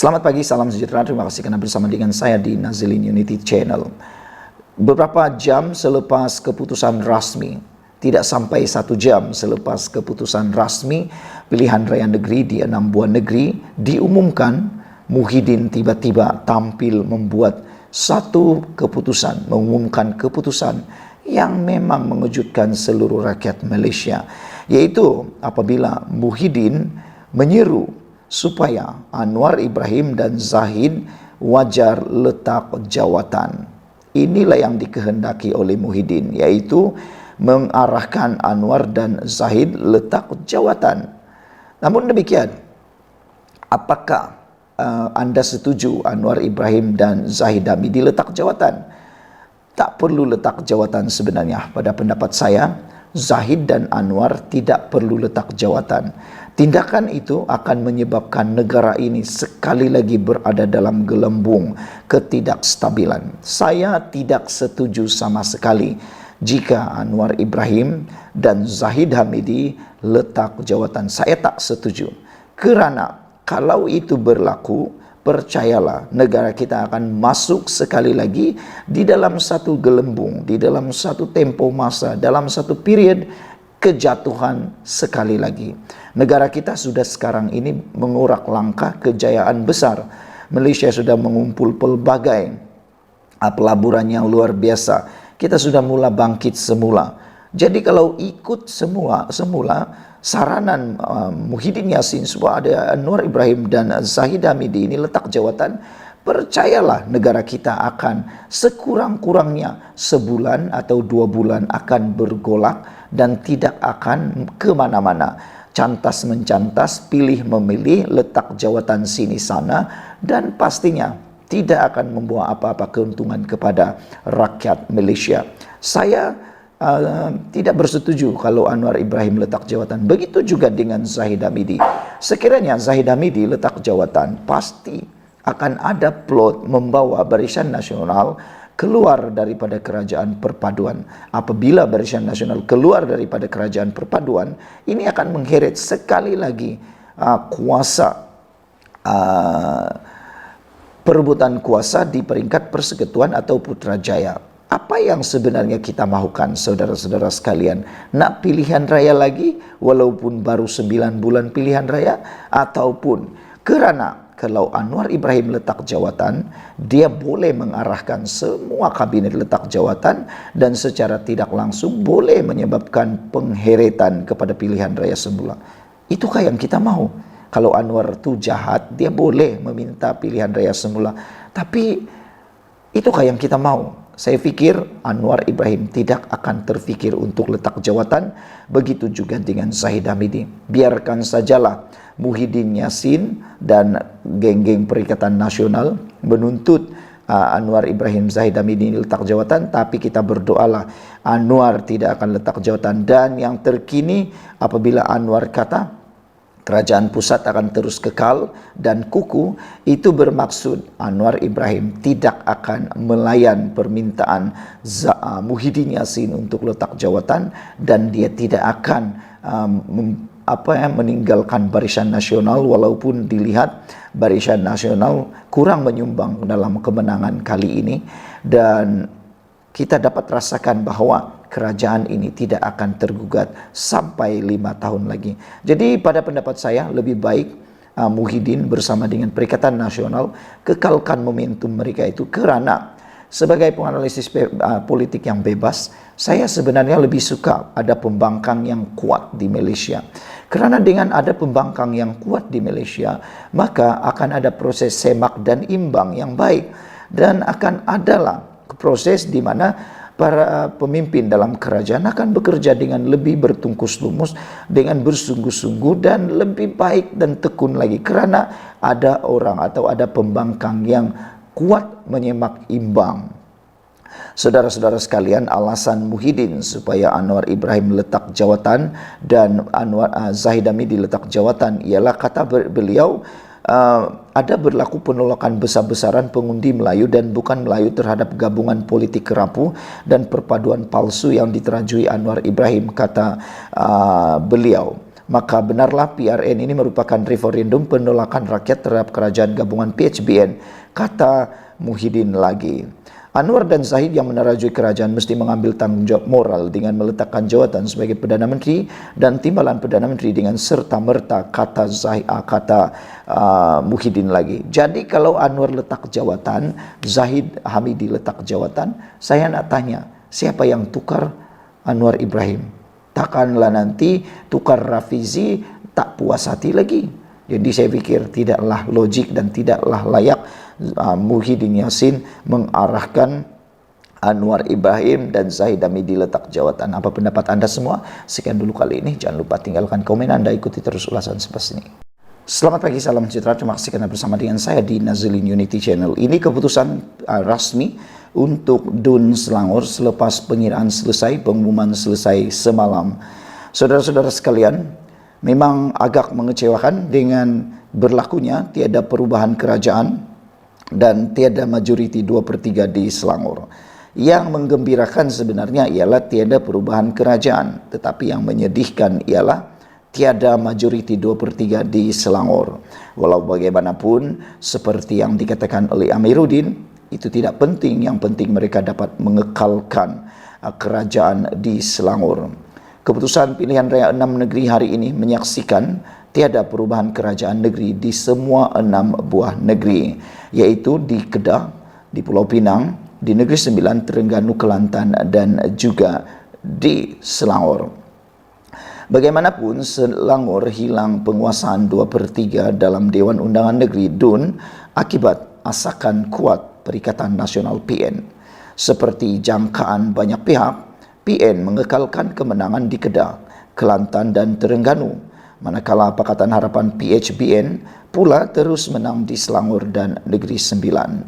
Selamat pagi, salam sejahtera. Terima kasih karena bersama dengan saya di Nazilin Unity Channel. Beberapa jam selepas keputusan rasmi, tidak sampai 1 jam selepas keputusan rasmi pilihan raya negeri di 6 buah negeri diumumkan, Muhyiddin tiba-tiba tampil membuat mengumumkan keputusan yang memang mengejutkan seluruh rakyat Malaysia, yaitu apabila Muhyiddin menyeru supaya Anwar Ibrahim dan Zahid wajar letak jawatan. Inilah yang dikehendaki oleh Muhyiddin, yaitu mengarahkan Anwar dan Zahid letak jawatan. Namun demikian, apakah anda setuju Anwar Ibrahim dan Zahid Hamidi letak jawatan? Tak perlu letak jawatan sebenarnya. Pada pendapat saya, Zahid dan Anwar tidak perlu letak jawatan. Tindakan itu akan menyebabkan negara ini sekali lagi berada dalam gelembung ketidakstabilan. Saya tidak setuju sama sekali jika Anwar Ibrahim dan Zahid Hamidi letak jawatan. Saya tak setuju. Kerana kalau itu berlaku, percayalah negara kita akan masuk sekali lagi di dalam satu gelembung, di dalam satu tempo masa, dalam satu period kejatuhan sekali lagi. Negara kita sudah sekarang ini mengurak langkah kejayaan besar. Malaysia sudah mengumpul pelbagai pelaburan yang luar biasa. Kita sudah mula bangkit semula. Jadi kalau ikut semula saranan Muhyiddin Yassin supaya ada Anwar Ibrahim dan Zahid Hamidi ini letak jawatan, percayalah negara kita akan sekurang-kurangnya sebulan atau 2 bulan akan bergolak dan tidak akan kemana-mana. Cantas mencantas, pilih memilih, letak jawatan sini sana, dan pastinya tidak akan membawa apa-apa keuntungan kepada rakyat Malaysia. Saya tidak bersetuju kalau Anwar Ibrahim letak jawatan. Begitu juga dengan Zahid Hamidi. Sekiranya Zahid Hamidi letak jawatan, pasti akan ada plot membawa Barisan Nasional keluar daripada kerajaan perpaduan. Apabila Barisan Nasional keluar daripada kerajaan perpaduan, ini akan mengheret sekali lagi perebutan kuasa di peringkat persekutuan atau Putrajaya. Apa yang sebenarnya kita mahukan, saudara-saudara sekalian? Nak pilihan raya lagi walaupun baru 9 bulan pilihan raya? Ataupun kerana kalau Anwar Ibrahim letak jawatan, dia boleh mengarahkan semua kabinet letak jawatan dan secara tidak langsung boleh menyebabkan pengheretan kepada pilihan raya semula. Itukah yang kita mahu? Kalau Anwar itu jahat, dia boleh meminta pilihan raya semula. Tapi itukah yang kita mahu? Saya fikir Anwar Ibrahim tidak akan terfikir untuk letak jawatan. Begitu juga dengan Zahid Hamidi. Biarkan sajalah Muhyiddin Yassin dan geng-geng Perikatan Nasional menuntut Anwar Ibrahim Zahid Hamidi letak jawatan, tapi kita berdoalah Anwar tidak akan letak jawatan. Dan yang terkini apabila Anwar kata kerajaan pusat akan terus kekal dan kukuh, itu bermaksud Anwar Ibrahim tidak akan melayan permintaan Muhyiddin Yassin untuk letak jawatan, dan dia tidak akan meninggalkan Barisan Nasional walaupun dilihat Barisan Nasional kurang menyumbang dalam kemenangan kali ini. Dan kita dapat rasakan bahwa kerajaan ini tidak akan tergugat sampai 5 tahun lagi. Jadi pada pendapat saya lebih baik Muhyiddin bersama dengan Perikatan Nasional kekalkan momentum mereka itu. Kerana sebagai penganalisis politik yang bebas, saya sebenarnya lebih suka ada pembangkang yang kuat di Malaysia. Kerana dengan ada pembangkang yang kuat di Malaysia, maka akan ada proses semak dan imbang yang baik. Dan akan adalah proses di mana para pemimpin dalam kerajaan akan bekerja dengan lebih bertungkus lumus, dengan bersungguh-sungguh dan lebih baik dan tekun lagi. Kerana ada orang atau ada pembangkang yang kuat menyemak imbang. Saudara-saudara sekalian, alasan Muhyiddin supaya Anwar Ibrahim letak jawatan dan Zahid Hamidi letak jawatan ialah, kata beliau, ada berlaku penolakan besar-besaran pengundi Melayu dan bukan Melayu terhadap gabungan politik kerapu dan perpaduan palsu yang diterajui Anwar Ibrahim, kata beliau. maka benarlah PRN ini merupakan referendum penolakan rakyat terhadap kerajaan gabungan PHBN, kata Muhyiddin lagi. Anwar dan Zahid yang menerajui kerajaan mesti mengambil tanggung jawab moral dengan meletakkan jawatan sebagai Perdana Menteri dan timbalan Perdana Menteri dengan serta-merta, kata Muhyiddin lagi. Jadi kalau Anwar letak jawatan, Zahid Hamidi letak jawatan, saya nak tanya, siapa yang tukar Anwar Ibrahim? Takkanlah nanti tukar Rafizi tak puas hati lagi. Jadi saya pikir tidaklah logik dan tidaklah layak Muhyiddin Yassin mengarahkan Anwar Ibrahim dan Zahid Hamidi letak jawatan. Apa pendapat Anda semua? Sekian dulu kali ini. Jangan lupa tinggalkan komen Anda, ikuti terus ulasan selepas ini. Selamat pagi, salam sejahtera. Terima kasih karena bersama dengan saya di Nazilin Unity Channel. Ini keputusan rasmi untuk DUN Selangor selepas pengiraan selesai, pengumuman selesai semalam. Saudara-saudara sekalian, memang agak mengecewakan dengan berlakunya tiada perubahan kerajaan dan tiada majoriti 2/3 di Selangor. Yang menggembirakan sebenarnya ialah tiada perubahan kerajaan, tetapi yang menyedihkan ialah tiada majoriti 2/3 di Selangor. Walau bagaimanapun, seperti yang dikatakan oleh Amiruddin, itu tidak penting. Yang penting mereka dapat mengekalkan kerajaan di Selangor. Keputusan pilihan raya 6 negeri hari ini menyaksikan tiada perubahan kerajaan negeri di semua 6 buah negeri, yaitu di Kedah, di Pulau Pinang, di Negeri Sembilan, Terengganu, Kelantan, dan juga di Selangor. Bagaimanapun, Selangor hilang penguasaan 2/3 dalam Dewan Undangan Negeri DUN akibat asakan kuat Perikatan Nasional PN. Seperti jangkaan banyak pihak, PN mengekalkan kemenangan di Kedah, Kelantan, dan Terengganu, manakala Pakatan Harapan PHBN pula terus menang di Selangor dan Negeri Sembilan.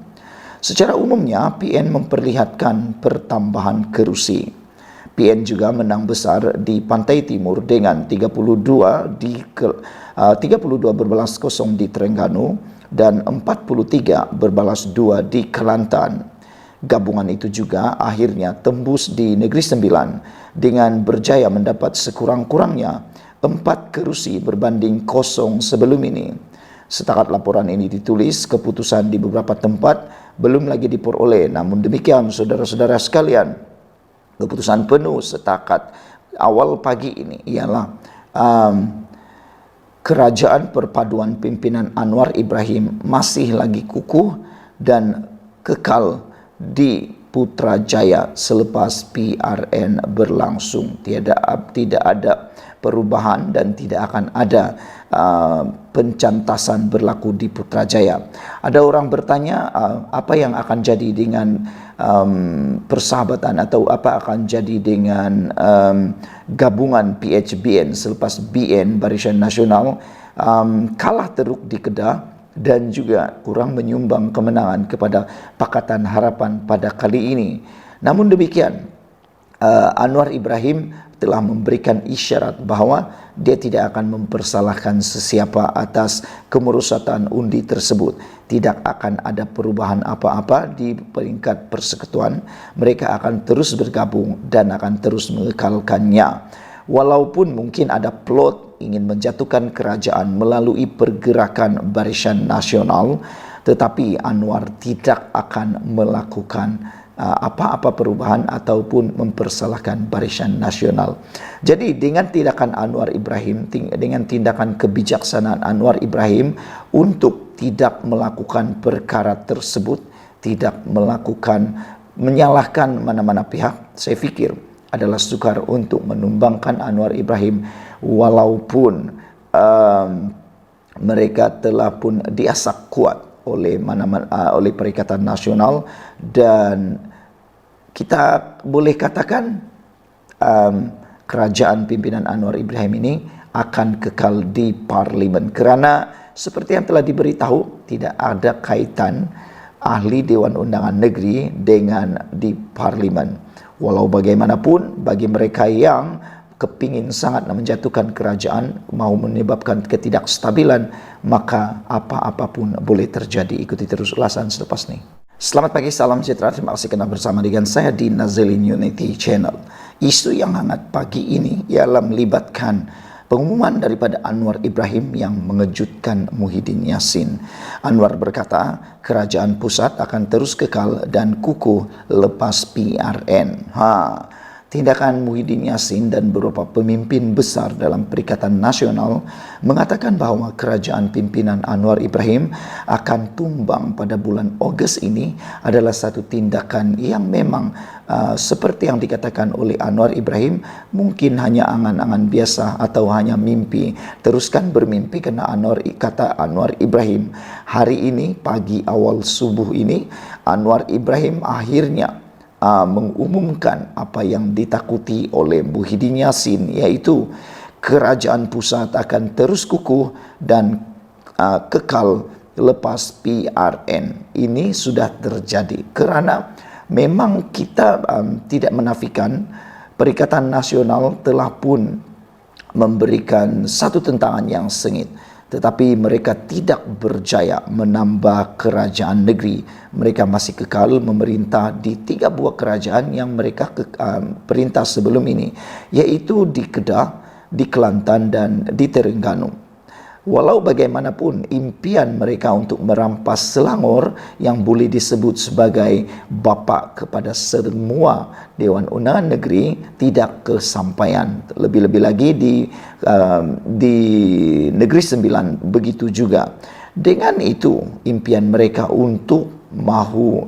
Secara umumnya, PN memperlihatkan pertambahan kerusi. PN juga menang besar di Pantai Timur dengan 32 berbalas 0 di Terengganu dan 43 di Kelantan. Gabungan itu juga akhirnya tembus di Negeri Sembilan dengan berjaya mendapat sekurang-kurangnya 4 kerusi berbanding 0 sebelum ini. Setakat laporan ini ditulis, keputusan di beberapa tempat belum lagi diperoleh. Namun demikian, saudara-saudara sekalian, keputusan penuh setakat awal pagi ini ialah kerajaan perpaduan pimpinan Anwar Ibrahim masih lagi kukuh dan kekal di Putrajaya selepas PRN berlangsung. Tidak ada perubahan dan tidak akan ada pencantasan berlaku di Putrajaya. Ada orang bertanya apa yang akan jadi dengan persahabatan atau apa akan jadi dengan gabungan PHBN selepas BN, Barisan Nasional, kalah teruk di Kedah dan juga kurang menyumbang kemenangan kepada Pakatan Harapan pada kali ini. Namun demikian, Anwar Ibrahim telah memberikan isyarat bahwa dia tidak akan mempersalahkan sesiapa atas kemerosotan undi tersebut. Tidak akan ada perubahan apa-apa di peringkat persekutuan. Mereka akan terus bergabung dan akan terus mengekalkannya. Walaupun mungkin ada plot ingin menjatuhkan kerajaan melalui pergerakan Barisan Nasional, tetapi Anwar tidak akan melakukan apa-apa perubahan ataupun mempersalahkan Barisan Nasional. Jadi dengan tindakan Anwar Ibrahim, dengan tindakan kebijaksanaan Anwar Ibrahim untuk tidak melakukan perkara tersebut, tidak menyalahkan mana-mana pihak, saya pikir adalah sukar untuk menumbangkan Anwar Ibrahim, walaupun mereka telah pun diasak kuat oleh Perikatan Nasional, dan kita boleh katakan kerajaan pimpinan Anwar Ibrahim ini akan kekal di parlimen, kerana seperti yang telah diberitahu tidak ada kaitan ahli Dewan Undangan Negeri dengan di parlimen. Walau bagaimanapun, bagi mereka yang kepingin sangat menjatuhkan kerajaan, mau menyebabkan ketidakstabilan, maka apa-apapun boleh terjadi. Ikuti terus ulasan selepas ini. Selamat pagi, salam sejahtera. Terima kasih kerana bersama dengan saya di Nazilin Unity Channel. Isu yang hangat pagi ini ialah melibatkan Pengumuman daripada Anwar Ibrahim yang mengejutkan Muhyiddin Yassin. Anwar berkata, kerajaan pusat akan terus kekal dan kukuh lepas PRN. Tindakan Muhyiddin Yassin dan beberapa pemimpin besar dalam Perikatan Nasional mengatakan bahawa kerajaan pimpinan Anwar Ibrahim akan tumbang pada bulan Ogos ini adalah satu tindakan yang memang seperti yang dikatakan oleh Anwar Ibrahim, mungkin hanya angan-angan biasa atau hanya mimpi. Teruskan bermimpi, kerana kata Anwar Ibrahim, hari ini pagi awal subuh ini Anwar Ibrahim akhirnya mengumumkan apa yang ditakuti oleh Muhyiddin Yassin, iaitu kerajaan pusat akan terus kukuh dan kekal lepas PRN. Ini sudah terjadi kerana memang kita tidak menafikan Perikatan Nasional telah pun memberikan satu tentangan yang sengit, tetapi mereka tidak berjaya menambah kerajaan negeri. Mereka masih kekal memerintah di 3 buah kerajaan yang mereka perintah sebelum ini, iaitu di Kedah, di Kelantan dan di Terengganu. Walau bagaimanapun, impian mereka untuk merampas Selangor yang boleh disebut sebagai bapa kepada semua Dewan Undangan Negeri tidak kesampaian. Lebih-lebih lagi di Negeri Sembilan begitu juga. Dengan itu, impian mereka untuk mahu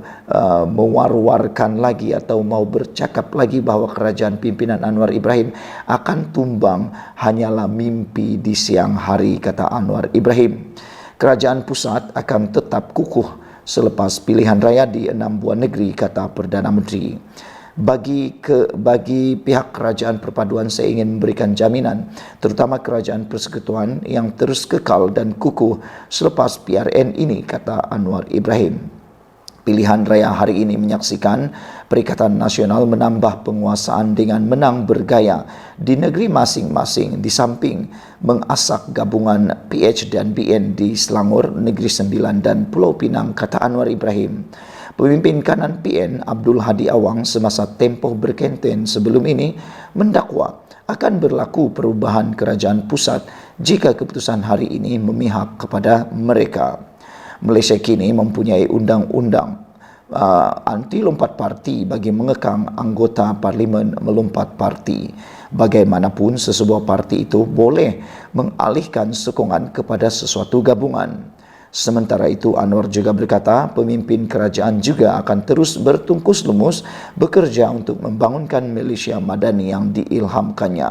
mewar-warkan lagi atau mau bercakap lagi bahawa kerajaan pimpinan Anwar Ibrahim akan tumbang hanyalah mimpi di siang hari, kata Anwar Ibrahim. Kerajaan pusat akan tetap kukuh selepas pilihan raya di 6 buah negeri, kata Perdana Menteri. Bagi pihak kerajaan perpaduan, saya ingin memberikan jaminan, terutama kerajaan persekutuan, yang terus kekal dan kukuh selepas PRN ini, kata Anwar Ibrahim. Pilihan raya hari ini menyaksikan Perikatan Nasional menambah penguasaan dengan menang bergaya di negeri masing-masing, di samping mengasak gabungan PH dan BN di Selangor, Negeri Sembilan dan Pulau Pinang, kata Anwar Ibrahim. Pemimpin kanan PN Abdul Hadi Awang semasa tempoh berkempen sebelum ini mendakwa akan berlaku perubahan kerajaan pusat jika keputusan hari ini memihak kepada mereka. Malaysia kini mempunyai undang-undang anti lompat parti bagi mengekang anggota parlimen melompat parti. Bagaimanapun, sesebuah parti itu boleh mengalihkan sokongan kepada sesuatu gabungan. Sementara itu, Anwar juga berkata pemimpin kerajaan juga akan terus bertungkus lumus bekerja untuk membangunkan Malaysia Madani yang diilhamkannya.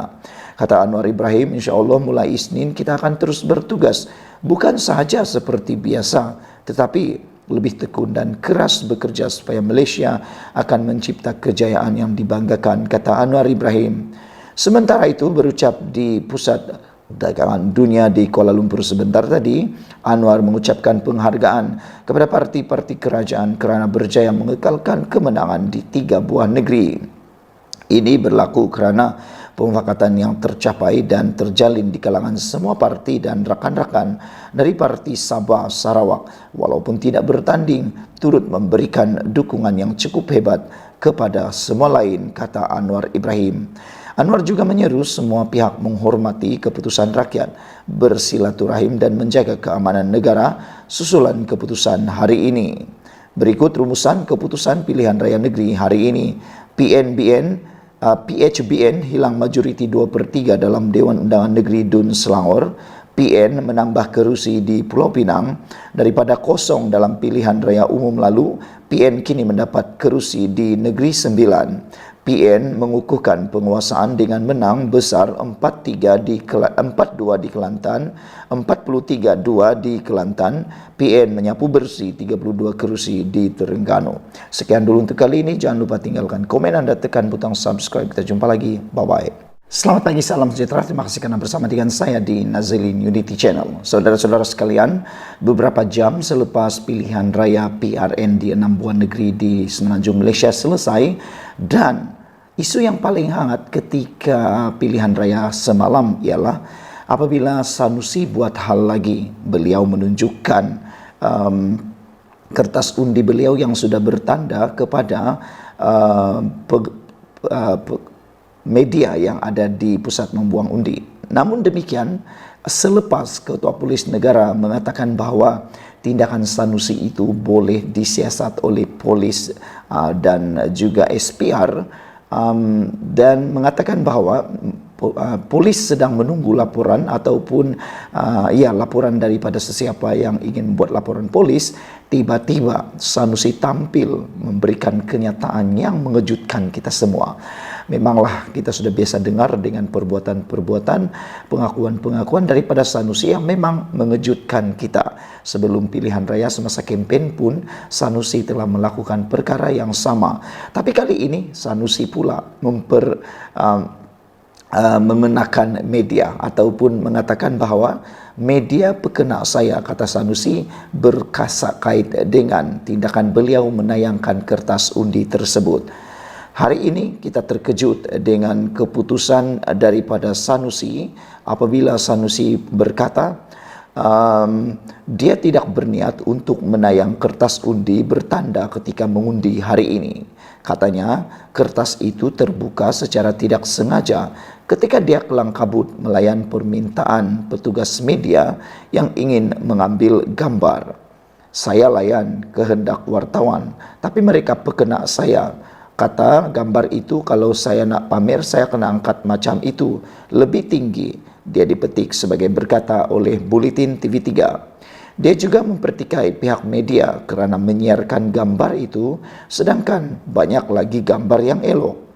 Kata Anwar Ibrahim, insya-Allah mulai Isnin kita akan terus bertugas, bukan sahaja seperti biasa, tetapi lebih tekun dan keras bekerja supaya Malaysia akan mencipta kejayaan yang dibanggakan, kata Anwar Ibrahim. Sementara itu, berucap di Pusat Dagangan Dunia di Kuala Lumpur sebentar tadi, Anwar mengucapkan penghargaan kepada parti-parti kerajaan kerana berjaya mengekalkan kemenangan di 3 buah negeri. Ini berlaku kerana pemufakatan yang tercapai dan terjalin di kalangan semua parti dan rakan-rakan dari parti Sabah Sarawak, walaupun tidak bertanding, turut memberikan dukungan yang cukup hebat kepada semua lain, kata Anwar Ibrahim. Anwar juga menyeru semua pihak menghormati keputusan rakyat, bersilaturahim dan menjaga keamanan negara susulan keputusan hari ini. Berikut rumusan keputusan pilihan raya negeri hari ini. PHBN hilang majoriti 2/3 dalam Dewan Undangan Negeri Dun Selangor. PN menambah kerusi di Pulau Pinang. Daripada kosong dalam pilihan raya umum lalu, PN kini mendapat kerusi di Negeri Sembilan. PN mengukuhkan penguasaan dengan menang besar 4-2 di Kelantan, 43-2 di Kelantan. PN menyapu bersih 32 kerusi di Terengganu. Sekian dulu untuk kali ini. Jangan lupa tinggalkan komen Anda, tekan butang subscribe. Kita jumpa lagi. Bye-bye. Selamat pagi, salam sejahtera. Terima kasih kerana bersama dengan saya di Nazilin Unity Channel. Saudara-saudara sekalian, beberapa jam selepas pilihan raya PRN di 6 buah negeri di semenanjung Malaysia selesai, dan isu yang paling hangat ketika pilihan raya semalam ialah apabila Sanusi buat hal lagi. Beliau menunjukkan kertas undi beliau yang sudah bertanda kepada media yang ada di pusat membuang undi. Namun demikian, selepas Ketua Polis Negara mengatakan bahawa tindakan Sanusi itu boleh disiasat oleh polis dan juga SPR, dan mengatakan bahawa polis sedang menunggu laporan ataupun laporan daripada sesiapa yang ingin buat laporan polis. Tiba-tiba Sanusi tampil memberikan kenyataan yang mengejutkan kita semua. Memanglah kita sudah biasa dengar dengan perbuatan-perbuatan, pengakuan-pengakuan daripada Sanusi yang memang mengejutkan kita. Sebelum pilihan raya semasa kempen pun Sanusi telah melakukan perkara yang sama. Tapi kali ini Sanusi pula mengenakan media ataupun mengatakan bahawa media pekena saya, kata Sanusi, berkasak kait dengan tindakan beliau menayangkan kertas undi tersebut. Hari ini kita terkejut dengan keputusan daripada Sanusi apabila Sanusi berkata dia tidak berniat untuk menayang kertas undi bertanda ketika mengundi hari ini. Katanya kertas itu terbuka secara tidak sengaja ketika dia kelang kabut melayan permintaan petugas media yang ingin mengambil gambar. Saya layan kehendak wartawan, tapi mereka pekena saya. Kata gambar itu kalau saya nak pamer, saya kena angkat macam itu, lebih tinggi. Dia dipetik sebagai berkata oleh Buletin TV3. Dia juga mempertikai pihak media kerana menyiarkan gambar itu, sedangkan banyak lagi gambar yang elok.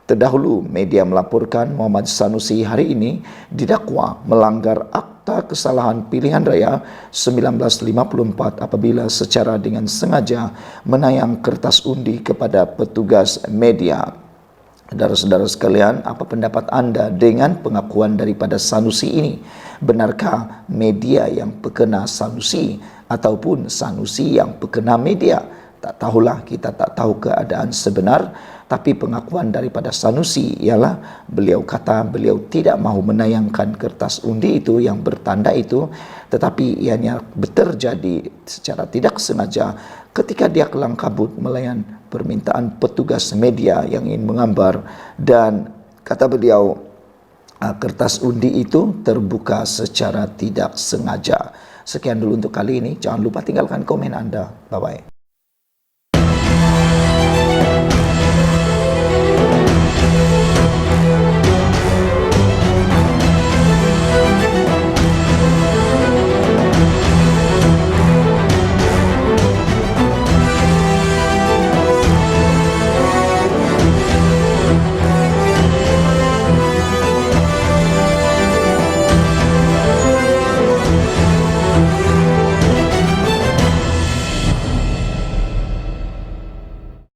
Terdahulu, media melaporkan Muhammad Sanusi hari ini didakwa melanggar Akta Kesalahan Pilihan Raya 1954 apabila secara dengan sengaja menayang kertas undi kepada petugas media. Saudara-saudara sekalian, apa pendapat anda dengan pengakuan daripada Sanusi ini? Benarkah media yang pekena Sanusi ataupun Sanusi yang pekena media? Tak tahulah, kita tak tahu keadaan sebenar. Tapi pengakuan daripada Sanusi ialah beliau kata beliau tidak mahu menayangkan kertas undi itu yang bertanda itu, tetapi ianya terjadi secara tidak sengaja ketika dia kelang kabut melayan permintaan petugas media yang ingin menggambar, dan kata beliau kertas undi itu terbuka secara tidak sengaja. Sekian dulu untuk kali ini. Jangan lupa tinggalkan komen anda. Bye-bye.